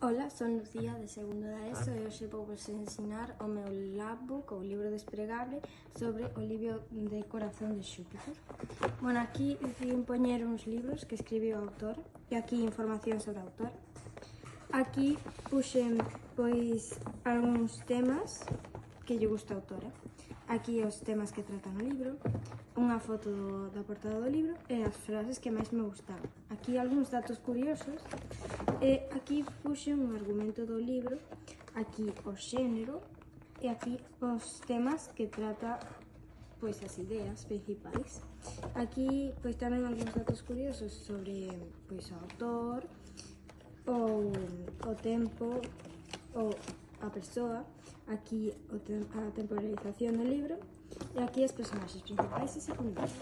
Ola, son Lucía de segundo da ESO e hoxe vou vos ensinar o meu labbook ou libro desplegable sobre o libro de Corazón de Xúpiter. Bueno, aquí decidí poñer uns libros que escribiu o autor e aquí información sobre o autor. Aquí puxen, pois, algúns temas que lle gusta a autora. Aquí os temas que tratan o libro, unha foto da portada do libro e as frases que máis me gustaron. Aquí algúns datos curiosos e aquí puxen un argumento do libro, aquí o xénero e aquí os temas que trata, pois, as ideas principais. Aquí, pois, tamén algúns datos curiosos sobre, pois, o autor, ou o tempo, ou a persoa, aquí a temporalización do libro e aquí as personaxes principais e secundarias.